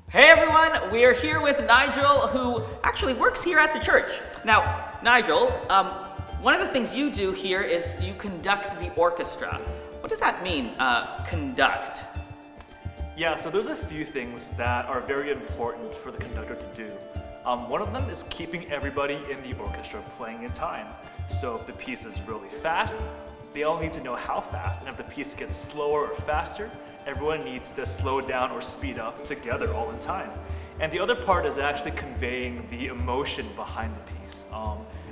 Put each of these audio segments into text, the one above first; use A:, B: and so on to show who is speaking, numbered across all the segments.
A: Hey everyone, we are here with Nigel, who actually works here at the church. Now, Nigel, one of the things you do here is you conduct the orchestra. What does that mean, conduct?
B: Yeah, so there's a few things that are very important for the conductor to do. One of them is keeping everybody in the orchestra playing in time. So if the piece is really fast, they all need to know how fast, and if the piece gets slower or faster, everyone needs to slow down or speed up together all in time. And the other part is actually conveying the emotion behind the piece.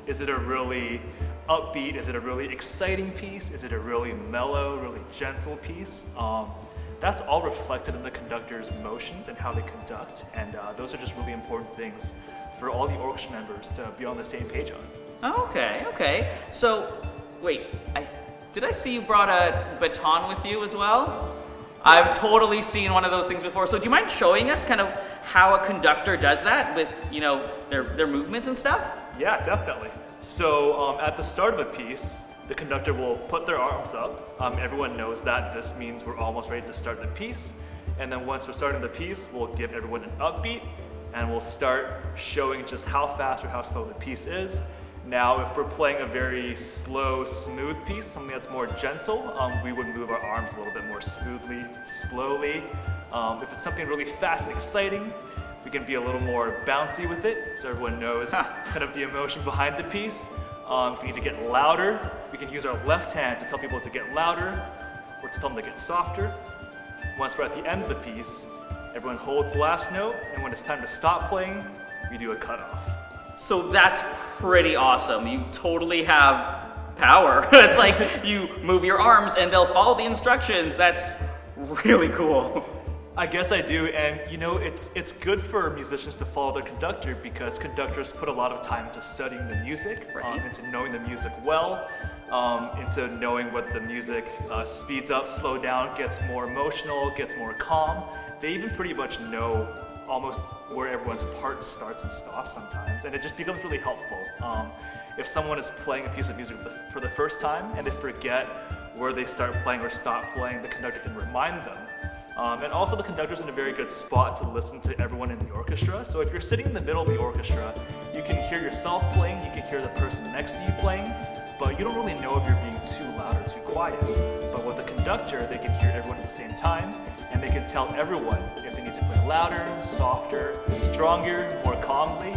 B: Is it a really upbeat? Is it a really exciting piece? Is it a really mellow, really gentle piece? That's all reflected in the conductor's motions and how they conduct, and those are just really important things for all the orchestra members to be on the same page on.
A: Okay. So, wait, did I see you brought a baton with you as well? I've totally seen one of those things before. So do you mind showing us kind of how a conductor does that with, their movements and stuff?
B: Yeah, definitely. So at the start of a piece, the conductor will put their arms up. Everyone knows that this means we're almost ready to start the piece. And then once we're starting the piece, we'll give everyone an upbeat and we'll start showing just how fast or how slow the piece is. Now, if we're playing a very slow, smooth piece, something that's more gentle, we would move our arms a little bit more smoothly, slowly. If it's something really fast and exciting, we can be a little more bouncy with it, so everyone knows kind of the emotion behind the piece. If we need to get louder, we can use our left hand to tell people to get louder, or to tell them to get softer. Once we're at the end of the piece, everyone holds the last note, and when it's time to stop playing, we do a cutoff.
A: So that's pretty awesome. You totally have power. It's like you move your arms and they'll follow the instructions. That's really cool.
B: I guess I do, and it's good for musicians to follow their conductor because conductors put a lot of time into studying the music,
A: Right.
B: into knowing the music well, into knowing what the music speeds up, slow down, gets more emotional, gets more calm. They even pretty much know almost where everyone's part starts and stops sometimes, and it just becomes really helpful. If someone is playing a piece of music for the first time and they forget where they start playing or stop playing, the conductor can remind them. And also the conductor's in a very good spot to listen to everyone in the orchestra. So if you're sitting in the middle of the orchestra, you can hear yourself playing, you can hear the person next to you playing, but you don't really know if you're being too loud or too quiet. But with the conductor, they can hear everyone at the same time, and they can tell everyone if they need to play louder, softer, stronger, more calmly.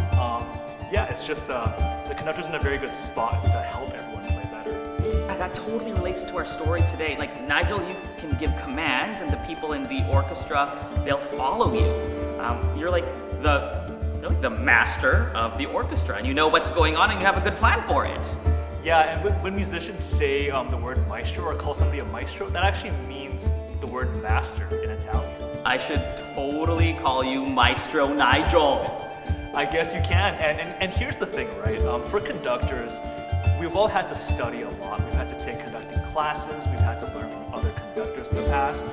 B: It's just the conductor's in a very good spot to help everyone play better.
A: That totally relates to our story today. Like, Nigel, you can give commands and the people in the orchestra, they'll follow you. You're like the master of the orchestra, and you know what's going on and you have a good plan for it.
B: Yeah, and when musicians say the word maestro or call somebody a maestro, that actually means the word master in Italian.
A: I should totally call you Maestro Nigel.
B: I guess you can, and here's the thing, right? For conductors, we've all had to study a lot. We've had to take conducting classes. We've had to learn from other conductors in the past.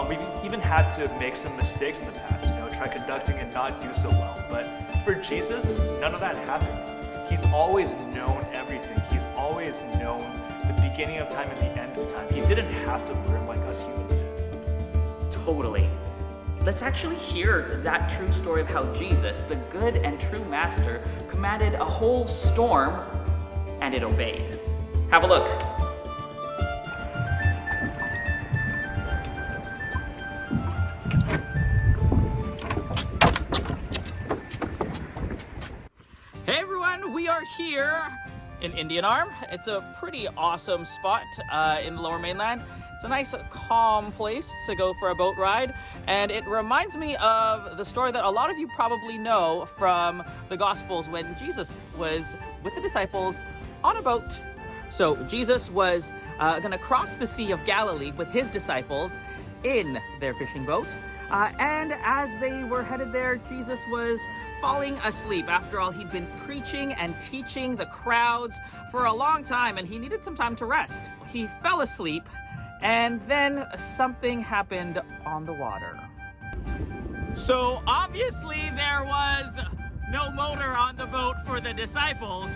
B: We've even had to make some mistakes in the past, try conducting and not do so well. But for Jesus, none of that happened. He's always known everything. He's always known the beginning of time and the end of time. He didn't have to learn like us humans did.
A: Totally. Let's actually hear that true story of how Jesus, the good and true master, commanded a whole storm and it obeyed. Have a look. Hey everyone, we are here in Indian Arm. It's a pretty awesome spot in the Lower Mainland. It's a nice, calm place to go for a boat ride, and it reminds me of the story that a lot of you probably know from the Gospels when Jesus was with the disciples on a boat. So Jesus was going to cross the Sea of Galilee with his disciples in their fishing boat, and as they were headed there, Jesus was falling asleep. After all, he'd been preaching and teaching the crowds for a long time, and he needed some time to rest. He fell asleep, and then something happened on the water. So obviously there was no motor on the boat for the disciples.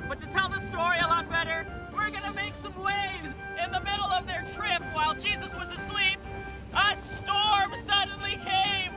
A: But to tell the story a lot better, we're gonna make some waves in the middle of their trip while Jesus was asleep. A storm suddenly came.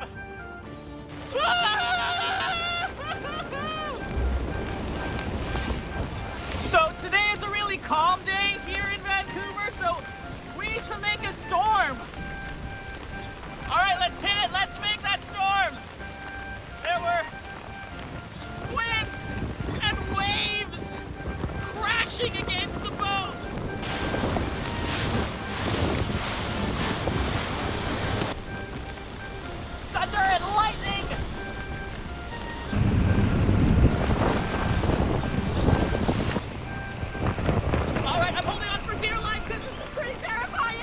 A: thunder and lightning. All right, I'm holding on for dear life because this is pretty terrifying.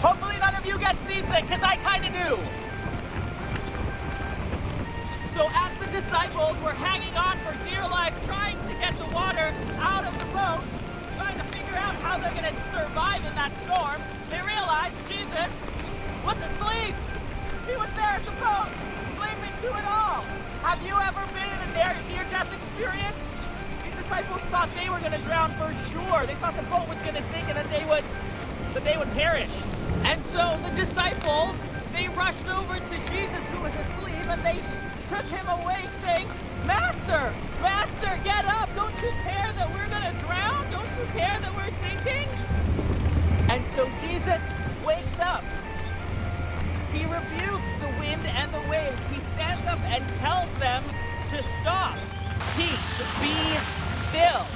A: Hopefully none of you get seasick, because I kind of do. So as the disciples were hanging on for dear life, trying to get the water out of the boat, trying to figure out how they're going to survive in that storm, they realized Jesus was asleep. He was there at the boat, sleeping through it all. Have you ever been in a near-death experience? These disciples thought they were going to drown for sure. They thought the boat was going to sink and that they would perish. And so the disciples, they rushed over to Jesus who was asleep and they took him awake saying, Master, Master, get up. Don't you care that we're going to drown? Don't you care that we're sinking? And so Jesus wakes up. He rebukes the wind and the waves. He stands up and tells them to stop. Peace, be still.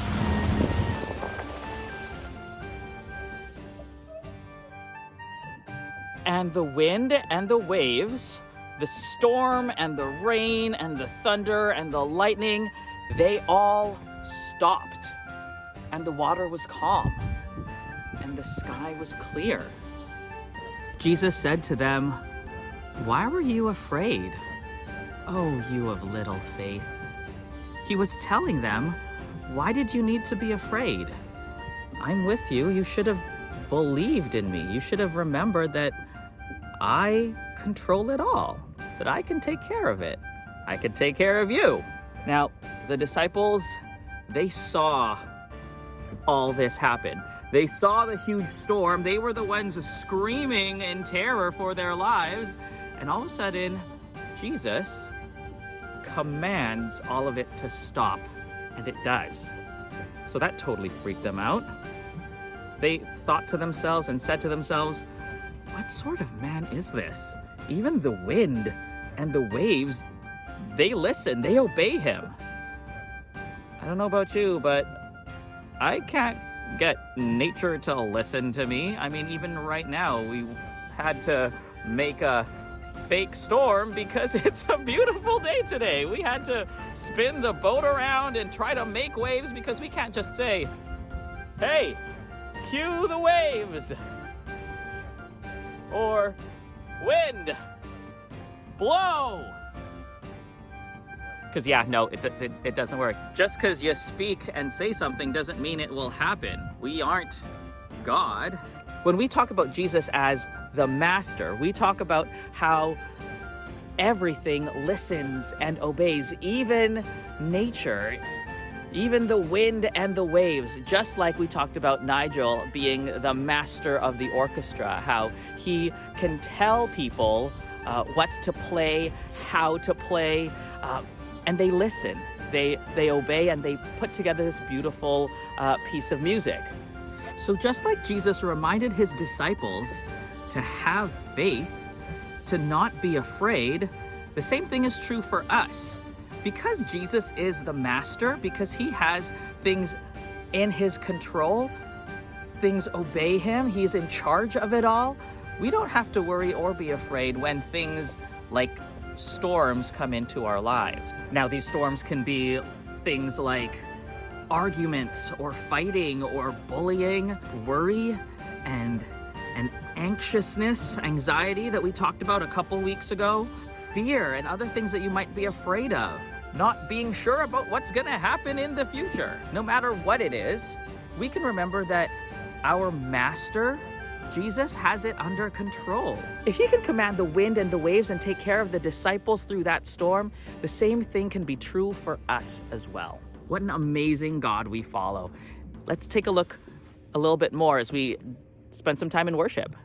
A: And the wind and the waves, the storm and the rain and the thunder and the lightning, they all stopped. And the water was calm. And the sky was clear. Jesus said to them, "Why were you afraid? Oh, you of little faith." He was telling them, why did you need to be afraid? I'm with you. You should have believed in me. You should have remembered that I control it all, that I can take care of it. I can take care of you. Now, the disciples, they saw all this happen. They saw the huge storm. They were the ones screaming in terror for their lives. And all of a sudden, Jesus commands all of it to stop. And it does. So that totally freaked them out. They thought to themselves and said to themselves, what sort of man is this? Even the wind and the waves, they listen, they obey him. I don't know about you, but I can't get nature to listen to me. I mean, even right now, we had to make a fake storm because it's a beautiful day today. We had to spin the boat around and try to make waves because we can't just say, hey, cue the waves. Or wind, blow. Because yeah, no, it doesn't work. Just because you speak and say something doesn't mean it will happen. We aren't God. When we talk about Jesus as the master, we talk about how everything listens and obeys, even nature, even the wind and the waves, just like we talked about Nigel being the master of the orchestra, how he can tell people what to play, how to play, and they listen, they obey, and they put together this beautiful piece of music. So just like Jesus reminded his disciples to have faith, to not be afraid, the same thing is true for us. Because Jesus is the master, because he has things in his control, things obey him, he's in charge of it all, we don't have to worry or be afraid when things like storms come into our lives. Now, these storms can be things like arguments or fighting or bullying, worry, and anxiousness, anxiety that we talked about a couple weeks ago, fear and other things that you might be afraid of, not being sure about what's going to happen in the future. No matter what it is, we can remember that our master, Jesus, has it under control. If he can command the wind and the waves and take care of the disciples through that storm, the same thing can be true for us as well. What an amazing God we follow. Let's take a look a little bit more as we spend some time in worship.